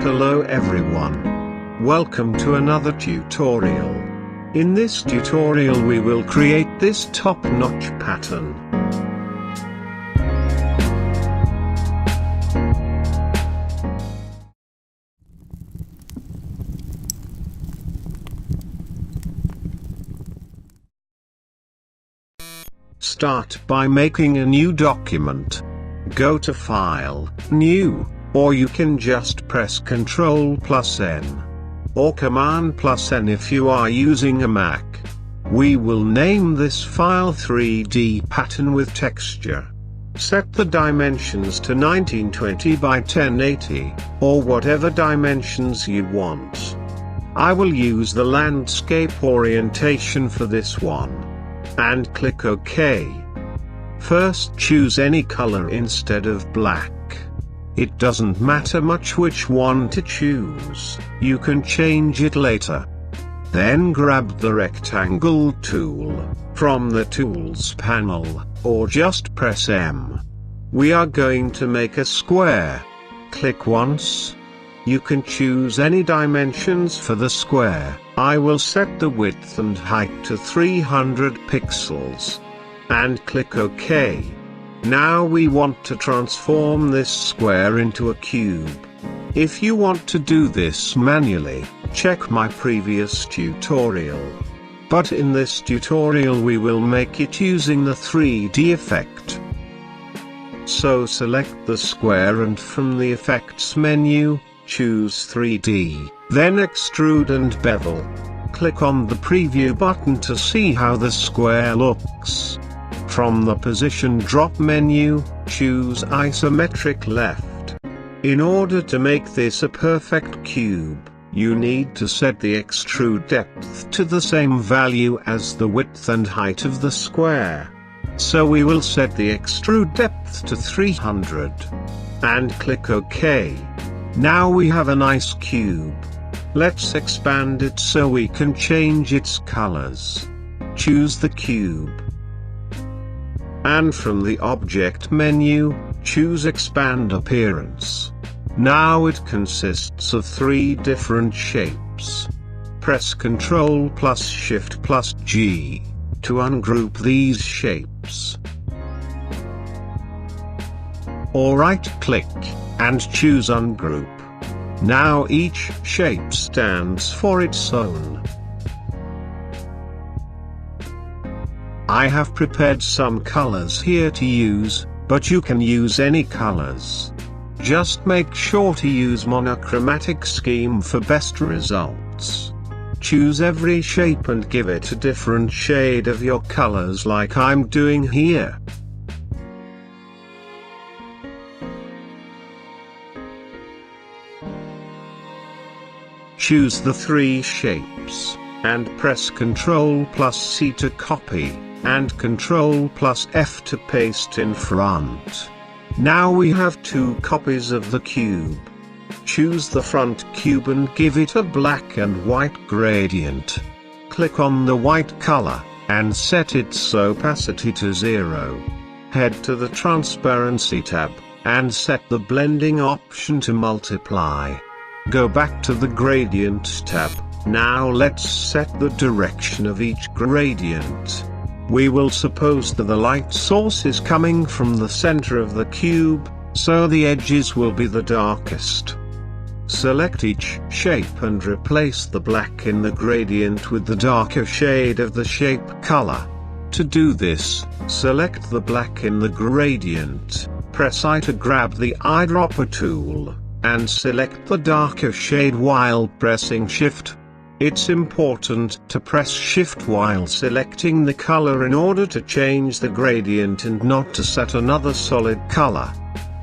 Hello everyone. Welcome to another tutorial. In this tutorial we will create this top-notch pattern. Start by making a new document. Go to File, New, or you can just press Ctrl+N. Or Command+N if you are using a Mac. We will name this file 3D pattern with texture. Set the dimensions to 1920 by 1080, or whatever dimensions you want. I will use the landscape orientation for this one. And click OK. First choose any color instead of black. It doesn't matter much which one to choose, you can change it later. Then grab the rectangle tool from the tools panel, or just press M. We are going to make a square. Click once. You can choose any dimensions for the square. I will set the width and height to 300 pixels. And click OK. Now we want to transform this square into a cube. If you want to do this manually, check my previous tutorial. But in this tutorial we will make it using the 3D effect. So select the square and from the Effects menu, choose 3D, then Extrude and Bevel. Click on the Preview button to see how the square looks. From the Position drop menu, choose Isometric Left. In order to make this a perfect cube, you need to set the extrude depth to the same value as the width and height of the square. So we will set the extrude depth to 300. And click OK. Now we have a nice cube. Let's expand it so we can change its colors. Choose the cube. And from the Object menu, choose Expand Appearance. Now it consists of 3 different shapes. Press Ctrl+Shift+G to ungroup these shapes. Or right-click and choose Ungroup. Now each shape stands for its own. I have prepared some colors here to use, but you can use any colors. Just make sure to use monochromatic scheme for best results. Choose every shape and give it a different shade of your colors like I'm doing here. Choose the 3 shapes, and press Ctrl+C to copy, and Ctrl+F to paste in front. Now we have 2 copies of the cube. Choose the front cube and give it a black and white gradient. Click on the white color, and set its opacity to 0. Head to the Transparency tab, and set the Blending option to multiply. Go back to the Gradient tab. Now let's set the direction of each gradient. We will suppose that the light source is coming from the center of the cube, so the edges will be the darkest. Select each shape and replace the black in the gradient with the darker shade of the shape color. To do this, select the black in the gradient, press I to grab the eyedropper tool, and select the darker shade while pressing Shift. It's important to press Shift while selecting the color in order to change the gradient and not to set another solid color.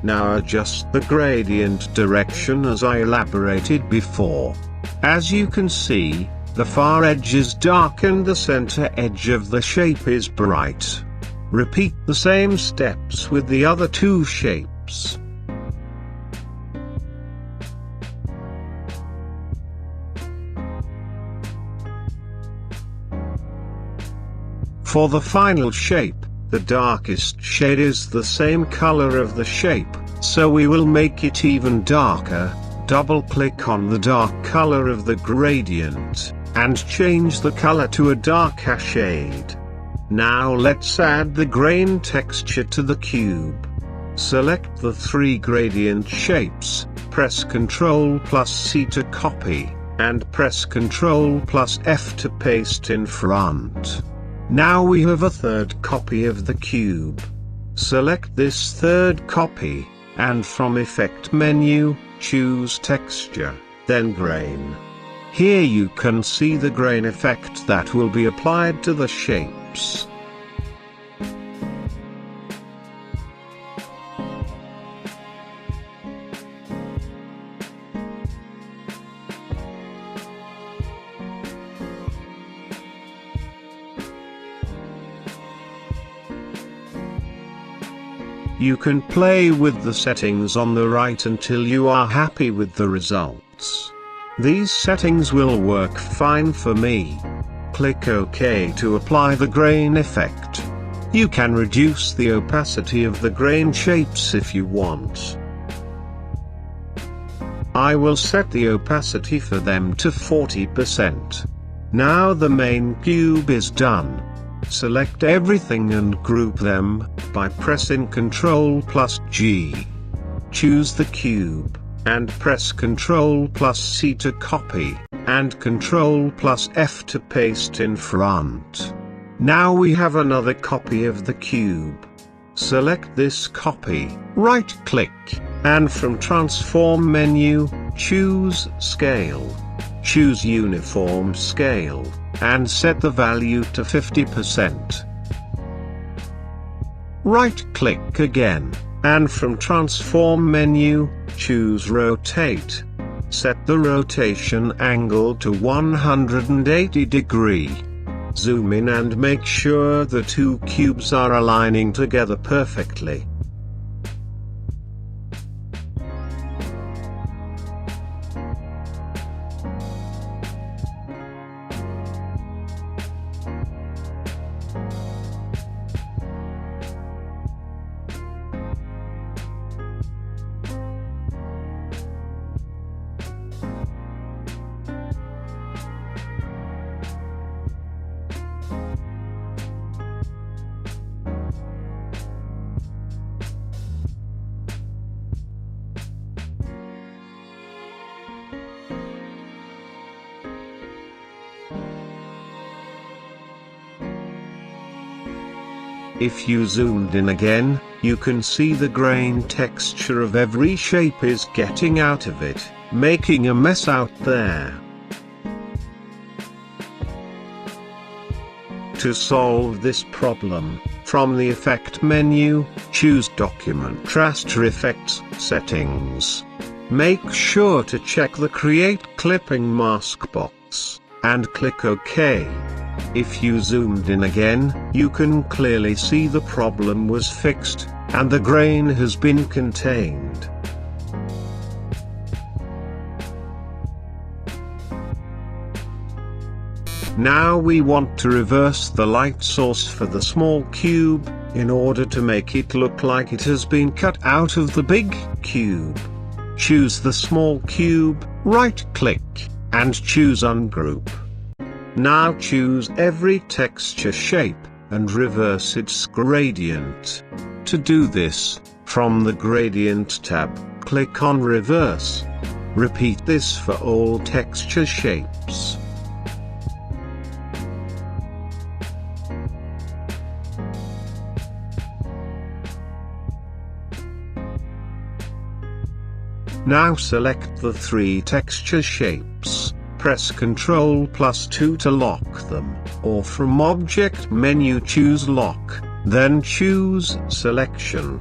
Now adjust the gradient direction as I elaborated before. As you can see, the far edge is dark and the center edge of the shape is bright. Repeat the same steps with the other 2 shapes. For the final shape, the darkest shade is the same color of the shape, so we will make it even darker, double-click on the dark color of the gradient, and change the color to a darker shade. Now let's add the grain texture to the cube. Select the 3 gradient shapes, press Ctrl+C to copy, and press Ctrl+F to paste in front. Now we have a third copy of the cube. Select this third copy, and from Effect menu, choose Texture, then Grain. Here you can see the grain effect that will be applied to the shapes. You can play with the settings on the right until you are happy with the results. These settings will work fine for me. Click OK to apply the grain effect. You can reduce the opacity of the grain shapes if you want. I will set the opacity for them to 40%. Now the main cube is done. Select everything and group them by pressing Ctrl+G. Choose the cube, and press Ctrl+C to copy, and Ctrl+F to paste in front. Now we have another copy of the cube. Select this copy, right-click, and from Transform menu, choose Scale. Choose Uniform Scale, and set the value to 50%. Right-click again, and from Transform menu, choose Rotate. Set the rotation angle to 180 degrees. Zoom in and make sure the 2 cubes are aligning together perfectly. If you zoomed in again, you can see the grain texture of every shape is getting out of it, making a mess out there. To solve this problem, from the Effect menu, choose Document Raster Effects Settings. Make sure to check the Create Clipping Mask box, and click OK. If you zoomed in again, you can clearly see the problem was fixed, and the grain has been contained. Now we want to reverse the light source for the small cube, in order to make it look like it has been cut out of the big cube. Choose the small cube, right-click, and choose Ungroup. Now choose every texture shape, and reverse its gradient. To do this, from the Gradient tab, click on Reverse. Repeat this for all texture shapes. Now select the 3 texture shapes. Press Ctrl+2 to lock them, or from Object menu choose Lock, then choose Selection.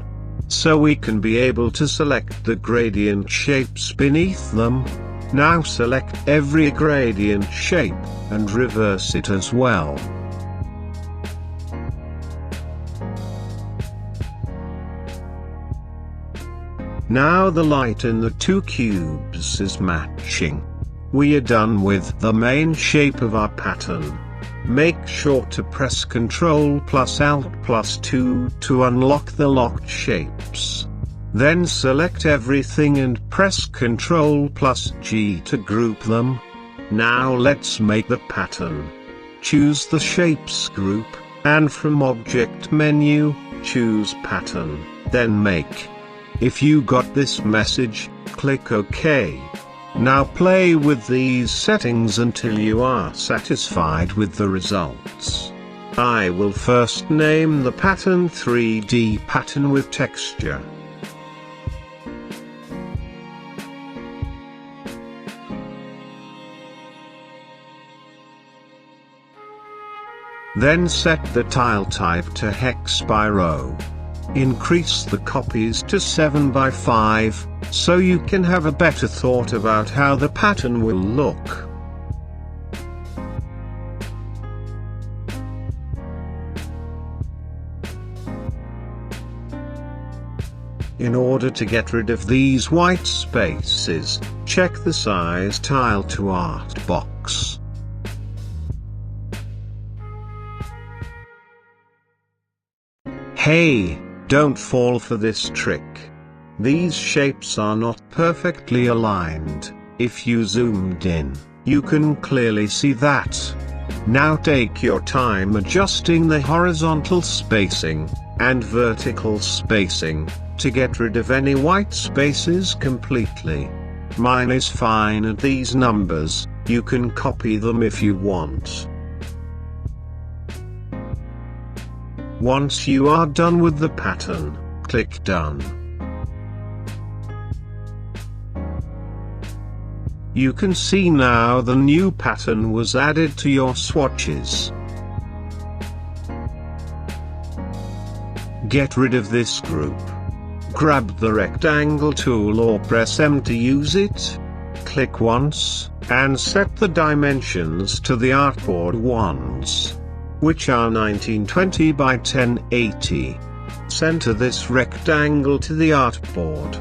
So we can be able to select the gradient shapes beneath them. Now select every gradient shape, and reverse it as well. Now the light in the 2 cubes is matching. We are done with the main shape of our pattern. Make sure to press Ctrl+Alt+2 to unlock the locked shapes. Then select everything and press Ctrl+G to group them. Now let's make the pattern. Choose the Shapes group, and from Object menu, choose Pattern, then Make. If you got this message, click OK. Now play with these settings until you are satisfied with the results. I will first name the pattern 3D pattern with texture. Then set the tile type to hex by row. Increase the copies to 7 by 5, so you can have a better thought about how the pattern will look. In order to get rid of these white spaces, check the Size Tile to Art box. Hey, don't fall for this trick. These shapes are not perfectly aligned. If you zoomed in, you can clearly see that. Now take your time adjusting the horizontal spacing and vertical spacing to get rid of any white spaces completely. Mine is fine at these numbers. You can copy them if you want. Once you are done with the pattern, click Done. You can see now the new pattern was added to your swatches. Get rid of this group. Grab the rectangle tool or press M to use it. Click once, and set the dimensions to the artboard ones, which are 1920 by 1080. Center this rectangle to the artboard.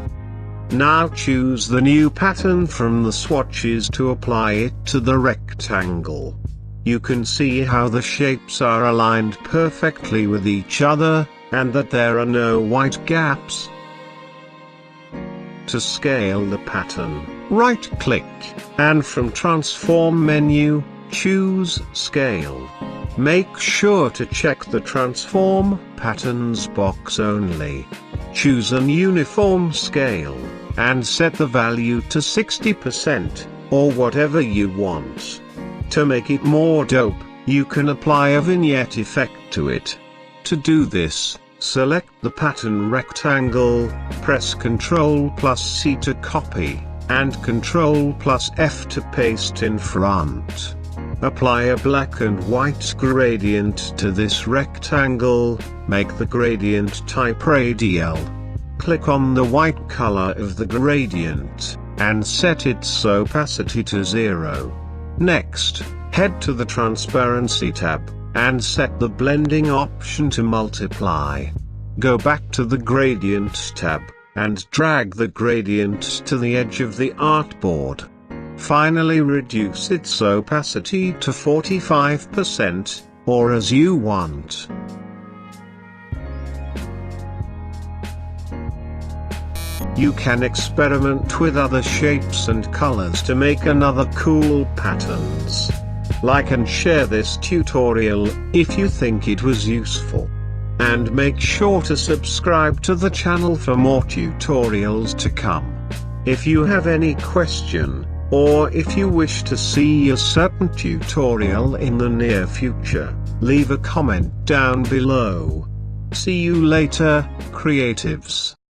Now choose the new pattern from the swatches to apply it to the rectangle. You can see how the shapes are aligned perfectly with each other, and that there are no white gaps. To scale the pattern, right-click, and from Transform menu, choose Scale. Make sure to check the Transform Patterns box only. Choose an uniform scale, and set the value to 60%, or whatever you want. To make it more dope, you can apply a vignette effect to it. To do this, select the pattern rectangle, press Ctrl+C to copy, and Ctrl+F to paste in front. Apply a black and white gradient to this rectangle, make the gradient type radial. Click on the white color of the gradient, and set its opacity to 0. Next, head to the Transparency tab, and set the blending option to multiply. Go back to the Gradient tab, and drag the gradient to the edge of the artboard. Finally reduce its opacity to 45%, or as you want. You can experiment with other shapes and colors to make another cool patterns. Like and share this tutorial if you think it was useful. And make sure to subscribe to the channel for more tutorials to come. If you have any question, or if you wish to see a certain tutorial in the near future, leave a comment down below. See you later, creatives.